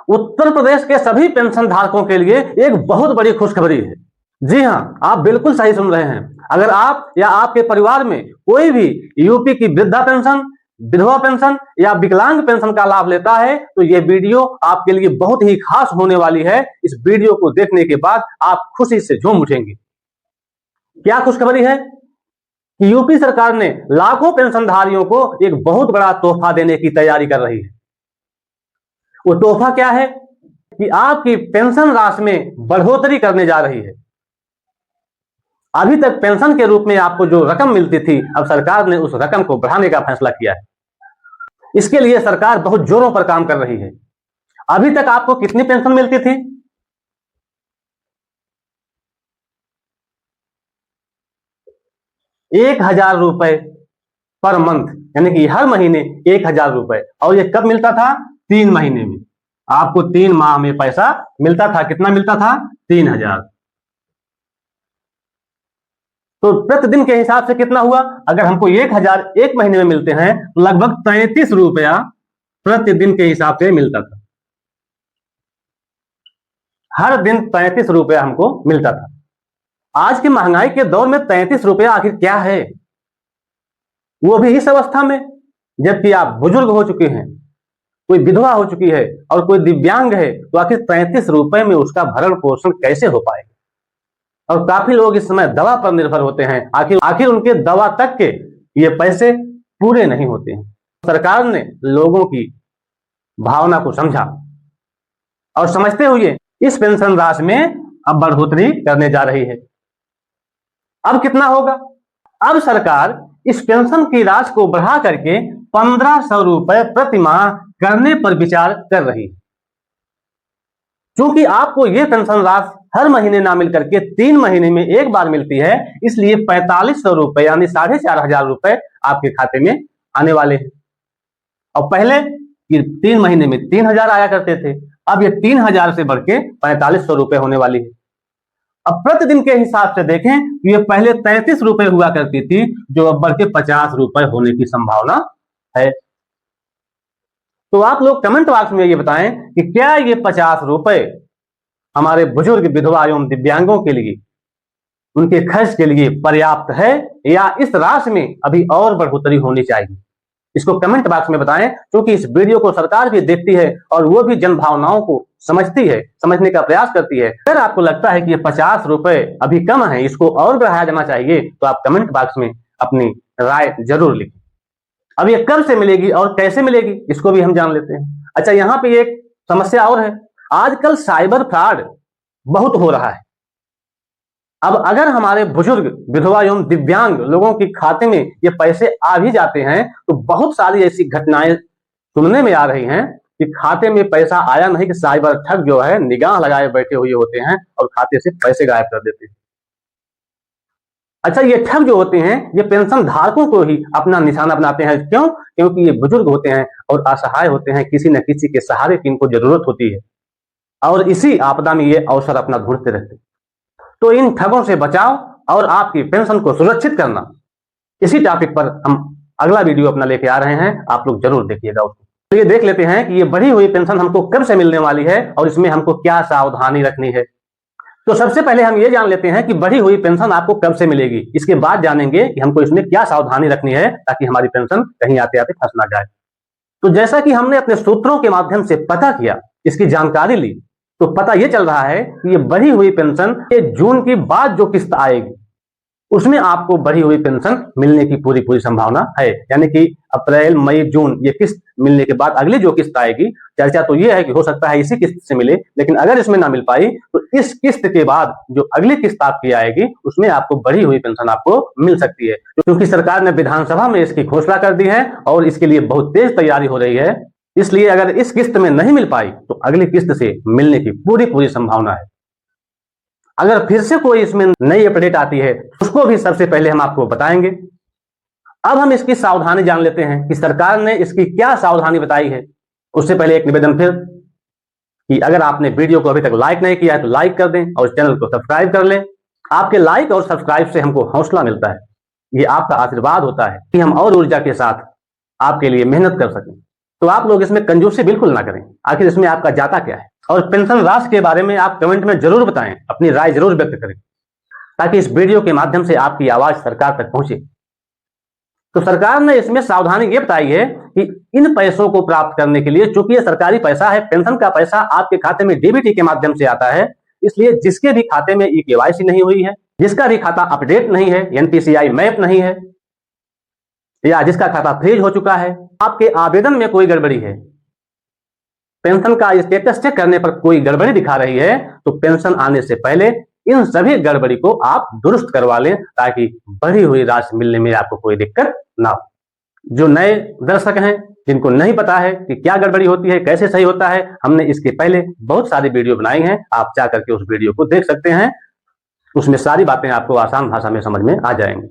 उत्तर प्रदेश के सभी पेंशन धारकों के लिए एक बहुत बड़ी खुशखबरी है। जी हाँ, आप बिल्कुल सही सुन रहे हैं। अगर आप या आपके परिवार में कोई भी यूपी की वृद्धा पेंशन, विधवा पेंशन या विकलांग पेंशन का लाभ लेता है तो ये वीडियो आपके लिए बहुत ही खास होने वाली है। इस वीडियो को देखने के बाद आप खुशी से झूम उठेंगे। क्या खुशखबरी है कि यूपी सरकार ने लाखों पेंशनधारियों को एक बहुत बड़ा तोहफा देने की तैयारी कर रही है। वो तोहफा क्या है कि आपकी पेंशन राशि में बढ़ोतरी करने जा रही है। अभी तक पेंशन के रूप में आपको जो रकम मिलती थी, अब सरकार ने उस रकम को बढ़ाने का फैसला किया है। इसके लिए सरकार बहुत जोरों पर काम कर रही है। अभी तक आपको कितनी पेंशन मिलती थी? ₹1000 पर मंथ, यानी कि हर महीने 1000 रुपए। और ये कब मिलता था? 3 महीने में। आपको 3 माह में पैसा मिलता था। कितना मिलता था? 3000। तो प्रतिदिन के हिसाब से कितना हुआ? अगर हमको 1000 एक महीने में मिलते हैं तो लगभग 33 रुपया प्रतिदिन के हिसाब से मिलता था। हर दिन 33 रुपया हमको मिलता था। आज की महंगाई के दौर में 33 रुपया आखिर क्या है? वो भी इस अवस्था में जबकि आप बुजुर्ग हो चुके हैं, कोई विधवा हो चुकी है और कोई दिव्यांग है, तो आखिर 33 रुपए में उसका भरण पोषण कैसे हो पाएगा? और काफी लोग इस समय दवा पर निर्भर होते हैं। आखिर उनके दवा तक के ये पैसे पूरे नहीं होते हैं। सरकार ने लोगों की भावना को समझा और समझते हुए इस पेंशन राशि में अब बढ़ोतरी करने जा रही है। अब कितना होगा? अब सरकार इस पेंशन की राशि को बढ़ा करके 1500 रुपए प्रति माह करने पर विचार कर रही है। क्योंकि आपको ये पेंशन राशि हर महीने ना मिल करके 3 महीने में एक बार मिलती है, इसलिए 4500 रुपए यानी 4500 रुपए आपके खाते में आने वाले हैं। और पहले ये 3 महीने में 3000 आया करते थे, अब ये 3000 से बढ़ के 4500 रुपए होने वाली है। अब प्रतिदिन के हिसाब से देखें तो ये पहले 33 रुपए हुआ करती थी, जो अब बढ़ के 50 रुपए होने की संभावना है। तो आप लोग कमेंट बॉक्स में ये बताएं कि क्या ये 50 रुपए हमारे बुजुर्ग, विधवा एवं दिव्यांगों के लिए, उनके खर्च के लिए पर्याप्त है या इस राशि में अभी और बढ़ोतरी होनी चाहिए? इसको कमेंट बॉक्स में बताएं, क्योंकि इस वीडियो को सरकार भी देखती है और वो भी जन भावनाओं को समझती है, समझने का प्रयास करती है। अगर आपको लगता है कि ये 50 रुपए अभी कम है, इसको और बढ़ाया जाना चाहिए, तो आप कमेंट बॉक्स में अपनी राय जरूर लिखें। अब ये कब से मिलेगी और कैसे मिलेगी, इसको भी हम जान लेते हैं। अच्छा, यहाँ पे एक समस्या और है। आजकल साइबर फ्रॉड बहुत हो रहा है। अब अगर हमारे बुजुर्ग, विधवा एवं दिव्यांग लोगों के खाते में ये पैसे आ भी जाते हैं तो बहुत सारी ऐसी घटनाएं सुनने में आ रही हैं कि खाते में पैसा आया नहीं कि साइबर ठग जो है निगाह लगाए बैठे हुए होते हैं और खाते से पैसे गायब कर देते हैं। अच्छा, ये ठग जो होते हैं ये पेंशन धारकों को ही अपना निशाना बनाते हैं। क्यों? क्योंकि ये बुजुर्ग होते हैं और असहाय होते हैं, किसी न किसी के सहारे की इनको जरूरत होती है और इसी आपदा में ये अवसर अपना ढूंढते रहते हैं। तो इन ठगों से बचाव और आपकी पेंशन को सुरक्षित करना, इसी टॉपिक पर हम अगला वीडियो अपना लेके आ रहे हैं। आप लोग जरूर देखिएगा उसको। तो ये देख लेते हैं कि ये बढ़ी हुई पेंशन हमको कब से मिलने वाली है और इसमें हमको क्या सावधानी रखनी है। तो सबसे पहले हम ये जान लेते हैं कि बढ़ी हुई पेंशन आपको कब से मिलेगी। इसके बाद जानेंगे कि हमको इसमें क्या सावधानी रखनी है ताकि हमारी पेंशन कहीं आते आते फंस ना जाए। तो जैसा कि हमने अपने सूत्रों के माध्यम से पता किया, इसकी जानकारी ली, तो पता ये चल रहा है कि ये बढ़ी हुई पेंशन के जून की बाद जो किस्त आएगी उसमें आपको बढ़ी हुई पेंशन मिलने की पूरी संभावना है। यानी कि अप्रैल, मई, जून ये किस्त मिलने के बाद अगली जो किस्त आएगी, चर्चा तो ये है कि हो सकता है इसी किस्त से मिले, लेकिन अगर इसमें ना मिल पाई तो इस किस्त के बाद जो अगली किस्त आपकी आएगी उसमें आपको बढ़ी हुई पेंशन आपको मिल सकती है। क्योंकि सरकार ने विधानसभा में इसकी घोषणा कर दी है और इसके लिए बहुत तेज तैयारी हो रही है, इसलिए अगर इस किस्त में नहीं मिल पाई तो अगली किस्त से मिलने की पूरी संभावना है। अगर फिर से कोई इसमें नई अपडेट आती है उसको भी सबसे पहले हम आपको बताएंगे। अब हम इसकी सावधानी जान लेते हैं कि सरकार ने इसकी क्या सावधानी बताई है। उससे पहले एक निवेदन फिर कि अगर आपने वीडियो को अभी तक लाइक नहीं किया है तो लाइक कर दें और चैनल को सब्सक्राइब कर लें। आपके लाइक और सब्सक्राइब से हमको हौसला मिलता है, ये आपका आशीर्वाद होता है कि हम और ऊर्जा के साथ आपके लिए मेहनत कर सकें। तो आप लोग इसमें कंजूसी बिल्कुल ना करें। आखिर इसमें आपका जाता क्या है? और पेंशन राशि के बारे में आप कमेंट में जरूर बताएं, अपनी राय जरूर व्यक्त करें, ताकि इस वीडियो के माध्यम से आपकी आवाज सरकार तक पहुंचे। तो सरकार ने इसमें सावधानी ये बताई है कि इन पैसों को प्राप्त करने के लिए, चूंकि ये सरकारी पैसा है, पेंशन का पैसा आपके खाते में डीबीटी के माध्यम से आता है, इसलिए जिसके भी खाते में ई-केवाईसी नहीं हुई है, जिसका भी खाता अपडेट नहीं है, एनपीसीआई मैप नहीं है, या जिसका खाता फ्रीज हो चुका है, आपके आवेदन में कोई गड़बड़ी है, पेंशन का स्टेटस चेक करने पर कोई गड़बड़ी दिखा रही है, तो पेंशन आने से पहले इन सभी गड़बड़ी को आप दुरुस्त करवा लें, ताकि बढ़ी हुई राशि मिलने में आपको कोई दिक्कत ना हो। जो नए दर्शक हैं, जिनको नहीं पता है कि क्या गड़बड़ी होती है, कैसे सही होता है, हमने इसके पहले बहुत सारी वीडियो बनाई हैं, आप जा करके उस वीडियो को देख सकते हैं। उसमें सारी बातें आपको आसान भाषा में समझ में आ जाएंगी।